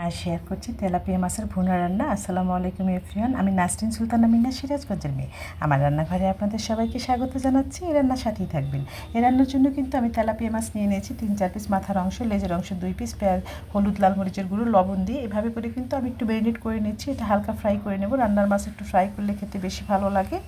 আর share করছি tilapia মাছের ভুনা রান্না। আসসালামু আলাইকুম এভরিওয়ান, আমি নাসরিন সুলতানা মিনা, সিরাজগঞ্জের মেয়ে। আমার রান্নাঘরে আপনাদের সবাইকে স্বাগত জানাচ্ছি। এই রান্নার সাথেই থাকবেন। এই রান্নার জন্য কিন্তু আমি তেলাপিয়া মাছ নিয়ে নিয়েছি 3-4 পিস, মাথার অংশ, লেজের অংশ 2 পিস, পেঁয়াজ, হলুদ, লাল মরিচের গুঁড়ো, লবণ দিয়ে এভাবে করে কিন্তু আমি একটু ম্যারিনেট করে নিচ্ছি। এটা হালকা ফ্রাই করে নেব। রান্নার মাছ একটু ফ্রাই করলে খেতে বেশি ভালো লাগে।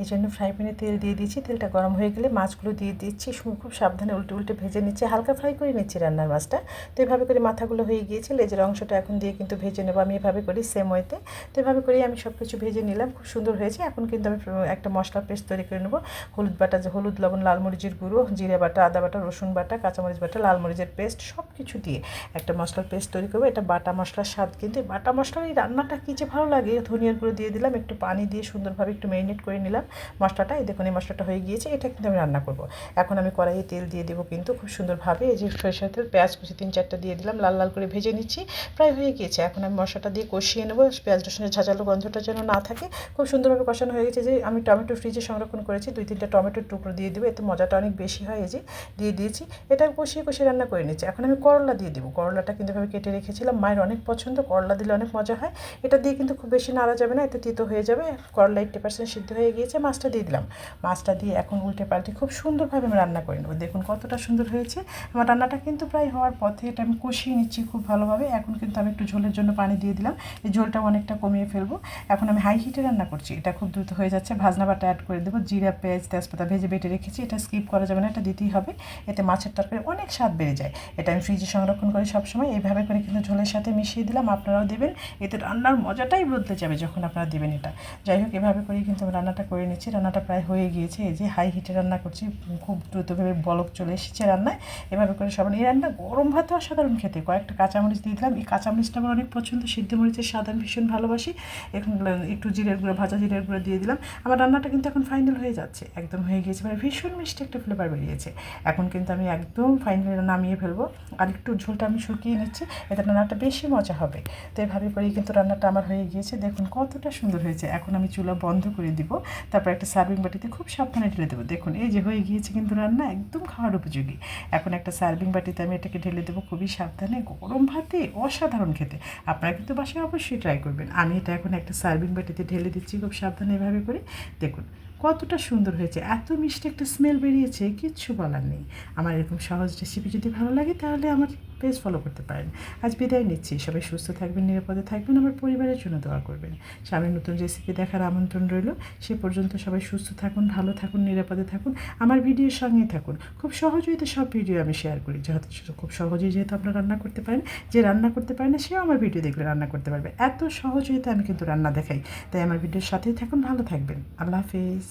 এই জন্য ফ্রাই প্যানে তেল দিয়ে দিচ্ছি। তেলটা গরম হয়ে গেলে মাছগুলো দিয়ে দিচ্ছি। খুব সাবধানে উল্টে উল্টে ভেজে নিচ্ছি, হালকা ফ্রাই করে নিচ্ছি রান্নার মাছটা। তো এভাবে করে মাথাগুলো হয়ে গিয়েছে, লেজের অংশটা এখন দিয়ে কিন্তু ভেজে নেবো আমি এভাবে করি সেম ওয়েতে। তো এভাবে করেই আমি সব কিছু ভেজে নিলাম, খুব সুন্দর হয়েছে। এখন কিন্তু আমি একটা মশলা পেস্ট তৈরি করে নেবো। হলুদ বাটা, হলুদ, লবণ, লাল মরিচের গুঁড়ো, জিরে বাটা, আদা বাটা, রসুন বাটা, কাঁচামরিচ বাটা, লাল মরিচের পেস্ট, সব কিছু দিয়ে একটা মশলার পেস্ট তৈরি করবো। এটা বাটা মশলার স্বাদ, কিন্তু বাটা মশলার এই রান্নাটা কী যে ভালো লাগে। ধনিয়ার গুঁড়ো দিয়ে দিলাম, একটু পানি দিয়ে সুন্দরভাবে একটু ম্যারিনেট করে নিলাম মশলাটা। দেখুন এই মশলাটা হয়ে গিয়েছে, এটা কিন্তু আমি রান্না করব। এখন আমি কড়াইয়ে তেল দিয়ে দেবো কিন্তু খুব সুন্দরভাবে। এই যে সরিষার তেল, পেঁয়াজ কুচি 3-4টা দিয়ে দিলাম, লাল লাল করে ভেজে নিচ্ছি। প্রায় হয়ে গিয়েছে। এখন আমি মশলাটা দিয়ে কষিয়ে নেবো, পেঁয়াজ রসুনের ঝাঁঝালো গন্ধটা যেন না থাকে। খুব সুন্দরভাবে কষানো হয়ে গেছে। যে আমি টমেটো ফ্রিজে সংরক্ষণ করেছি, 2-3টা টমেটোর টুকরো দিয়ে দেবো, এতে মজাটা অনেক বেশি হয়। এই যে দিয়ে দিয়েছি, এটা কষিয়ে কষিয়ে রান্না করে নিচ্ছি। এখন আমি করলা দিয়ে দেবো। করলাটা কিন্তু এভাবে কেটে রেখেছিলাম, মায়ের অনেক পছন্দ, করলা দিলে অনেক মজা হয়। এটা দিয়ে কিন্তু খুব বেশি নাড়া যাবে না, এতে তিতো হয়ে যাবে। করলা 80% সিদ্ধ হয়ে গিয়েছে। মাছটা দিয়ে দিলাম। মাছটা দিয়ে এখন উল্টে পাল্টে খুব সুন্দরভাবে আমি রান্না করে নেবো। দেখুন কতটা সুন্দর হয়েছে। আমার রান্নাটা কিন্তু প্রায় হওয়ার পথে। এটা আমি কষিয়ে নিচ্ছি খুব ভালোভাবে। এখন কিন্তু আমি একটু ঝোলের জন্য পানি দিয়ে দিলাম, এই ঝোলটা অনেকটা কমিয়ে ফেলবো। এখন আমি হাই হিটে রান্না করছি, এটা খুব দ্রুত হয়ে যাচ্ছে। ভাজনা বাটা অ্যাড করে দেবো, জিরা, পেঁয়াজ, তেজপাতা ভেজে বেটে রেখেছি। এটা স্কিপ করা যাবে না, এটা দিতেই হবে। এতে মাছের তরকারি অনেক স্বাদ বেড়ে যায়। এটা আমি ফ্রিজে সংরক্ষণ করি সবসময়। এইভাবে করে কিন্তু ঝোলের সাথে মিশিয়ে দিলাম, আপনারাও দেবেন। এতে রান্নার মজাটাই বদলে যাবে যখন আপনারা দেবেন এটা। যাই হোক, এভাবে করেই কিন্তু আমি রান্নাটা করে নিচ্ছি। রান্নাটা প্রায় হয়ে গিয়েছে। এই যে হাই হিটে রান্না করছি, খুব দ্রুতভাবে বলক চলে এসেছে রান্নায়। এভাবে করে সবাই, এই রান্না গরম ভাতে অসাধারণ খেতে। কয়েকটা কাঁচামরিচ দিয়ে দিলাম, এই কাঁচামরিচটা আমার অনেক পছন্দ, সিদ্ধ মরিচের স্বাদ আমি ভীষণ ভালোবাসি। এখন একটু জিরের গুঁড়ো, ভাজা জিরের গুঁড়ো দিয়ে দিলাম। আমার রান্নাটা কিন্তু এখন ফাইনাল হয়ে যাচ্ছে, একদম হয়ে গিয়েছে, মানে ভীষণ মিষ্টি একটা ফ্লেভার বেরিয়েছে। এখন কিন্তু আমি একদম ফাইনালি নামিয়ে ফেলবো। আর একটু ঝোলটা আমি শুকিয়ে নিচ্ছি, এতে রান্নাটা বেশি মজা হবে। তো এভাবে করেই কিন্তু রান্নাটা আমার হয়ে গিয়েছে। দেখুন কতটা সুন্দর হয়েছে। এখন আমি চুলা বন্ধ করে দিব, তারপর একটা সার্ভিং বাটিতে খুব সাবধানে ঢেলে দেবো। দেখুন এই যে হয়ে গিয়েছে কিন্তু রান্না একদম খাওয়ার উপযোগী। এখন একটা সার্ভিং বাটিতে আমি এটাকে ঢেলে দেবো খুবই সাবধানে। গরম ভাতে অসাধারণ খেতে। আপনারা কিন্তু বাসায় অবশ্যই ট্রাই করবেন। আমি এটা এখন একটা সার্ভিং বাটিতে ঢেলে দিচ্ছি খুব সাবধানে এভাবে করে। দেখুন কতটা সুন্দর হয়েছে, এত মিষ্টি একটা স্মেল বেরিয়েছে, কিচ্ছু বলার নেই। আমার এরকম সহজ রেসিপি যদি ভালো লাগে তাহলে আমার পেজ ফলো করতে পারেন। আজ বিদায় নিচ্ছি, সবাই সুস্থ থাকবেন, নিরাপদে থাকবেন, আমার পরিবারের জন্য দোয়া করবেন। সামনে নতুন রেসিপি দেখার আমন্ত্রণ রইল। সে পর্যন্ত সবাই সুস্থ থাকুন, ভালো থাকুন, নিরাপদে থাকুন, আমার ভিডিওর সঙ্গেই থাকুন। খুব সহজেই তো সব ভিডিও আমি শেয়ার করি, যেহেতু খুব সহজেই যেহেতু আপনারা রান্না করতে পারেন। যে রান্না করতে পারে না সেও আমার ভিডিও দেখলে রান্না করতে পারবে, এত সহজ হইতে আমি কিন্তু রান্না দেখাই। তাই আমার ভিডিওর সাথেই থাকুন, ভালো থাকবেন। আল্লাহ হাফিজ।